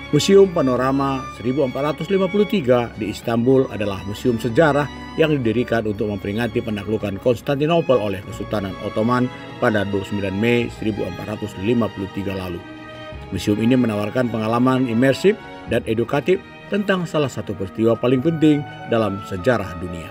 Museum Panorama 1453 di Istanbul adalah museum sejarah yang didirikan untuk memperingati penaklukan Konstantinopel oleh Kesultanan Ottoman pada 29 Mei 1453 lalu. Museum ini menawarkan pengalaman imersif dan edukatif tentang salah satu peristiwa paling penting dalam sejarah dunia.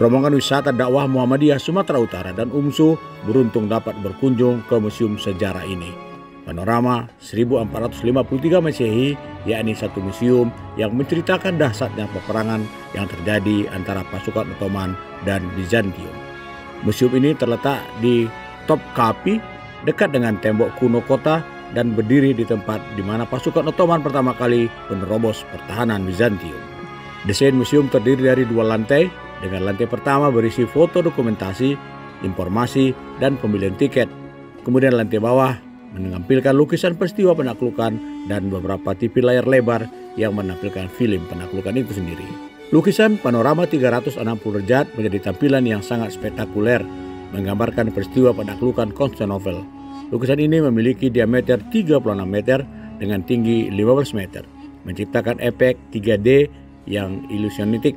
Rombongan wisata dakwah Muhammadiyah Sumatera Utara dan UMSU beruntung dapat berkunjung ke museum sejarah ini. Panorama 1453 Masehi, yakni satu museum yang menceritakan dahsyatnya peperangan yang terjadi antara pasukan Ottoman dan Bizantium. Museum ini terletak di Topkapi, dekat dengan tembok kuno kota dan berdiri di tempat di mana pasukan Ottoman pertama kali menerobos pertahanan Bizantium. Desain museum terdiri dari 2 lantai, dengan lantai pertama berisi foto dokumentasi, informasi, dan pembelian tiket. Kemudian lantai bawah menampilkan lukisan peristiwa penaklukan dan beberapa TV layar lebar yang menampilkan film penaklukan itu sendiri. Lukisan panorama 360 derajat menjadi tampilan yang sangat spektakuler, menggambarkan peristiwa penaklukan Konstantinopel. Lukisan ini memiliki diameter 36 meter dengan tinggi 15 meter, menciptakan efek 3D yang ilusionistik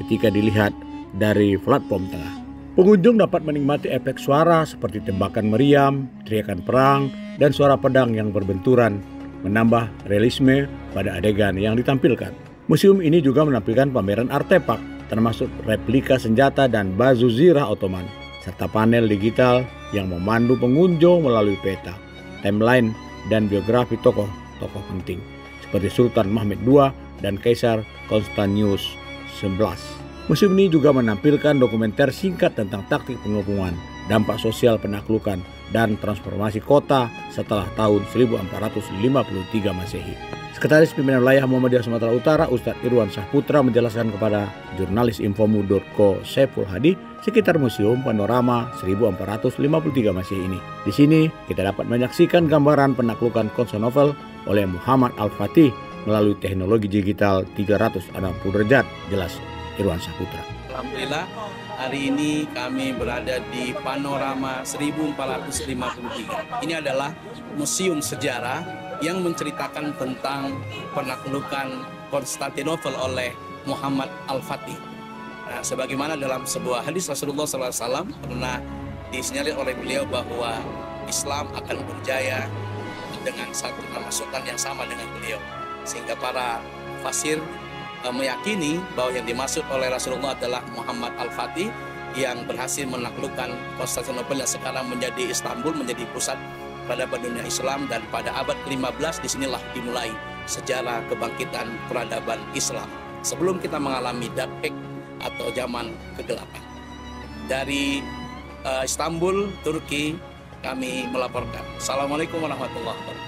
ketika dilihat dari platform tengah. Pengunjung dapat menikmati efek suara seperti tembakan meriam, teriakan perang, dan suara pedang yang berbenturan, menambah realisme pada adegan yang ditampilkan. Museum ini juga menampilkan pameran artefak, termasuk replika senjata dan baju zirah Ottoman, serta panel digital yang memandu pengunjung melalui peta, timeline, dan biografi tokoh-tokoh penting, seperti Sultan Mehmed II dan Kaisar Konstantius XI. Museum ini juga menampilkan dokumenter singkat tentang taktik pengepungan, dampak sosial penaklukan, dan transformasi kota setelah tahun 1453 Masehi. Sekretaris Pimpinan Wilayah Muhammadiyah Sumatera Utara, Ustadz Irwan Syahputra menjelaskan kepada jurnalis Infomu.co Saiful Hadi sekitar Museum Panorama 1453 Masehi ini. Di sini kita dapat menyaksikan gambaran penaklukan Konstantinopel oleh Muhammad Al-Fatih melalui teknologi digital 360 derajat, jelas Irwan Syahputra. Alhamdulillah, hari ini kami berada di Panorama 1453. Ini adalah museum sejarah yang menceritakan tentang penaklukan Konstantinopel oleh Muhammad Al-Fatih. Nah, sebagaimana dalam sebuah hadis Rasulullah SAW pernah disinyalir oleh beliau bahwa Islam akan berjaya dengan satu nama sultan yang sama dengan beliau. Sehingga para fasir meyakini bahwa yang dimaksud oleh Rasulullah adalah Muhammad Al-Fatih yang berhasil menaklukkan Konstantinopel yang sekarang menjadi Istanbul, menjadi pusat peradaban dunia Islam, dan pada abad ke-15 disinilah dimulai sejarah kebangkitan peradaban Islam sebelum kita mengalami Dark Age atau zaman kegelapan. Dari Istanbul, Turki, kami melaporkan. Assalamualaikum warahmatullahi wabarakatuh.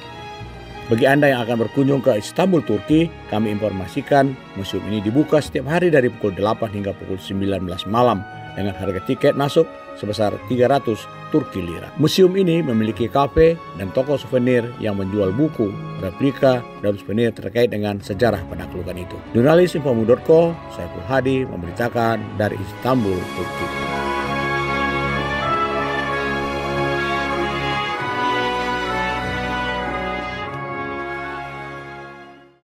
Bagi Anda yang akan berkunjung ke Istanbul, Turki, kami informasikan museum ini dibuka setiap hari dari pukul 8 hingga pukul 19 malam dengan harga tiket masuk sebesar 300 Turki lira. Museum ini memiliki kafe dan toko souvenir yang menjual buku, replika, dan souvenir terkait dengan sejarah penaklukan itu. Jurnalis Infomu.co Saiful Hadi memberitakan dari Istanbul, Turki.